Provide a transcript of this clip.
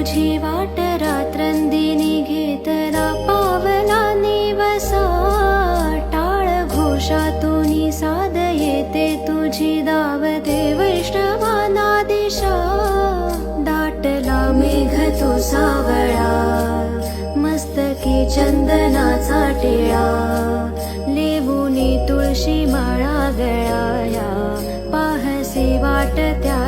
तुझी वाट रात्रंदिनी घेतला पावला निवसा टाळ घोषातून साद येते तुझी दावते वैष्णवाना दिशा दाटला मेघ तो सावळा मस्तकी चंदनाचा टिळा लेवुनी तुळशी माळा गळाया पाहसी वाट त्या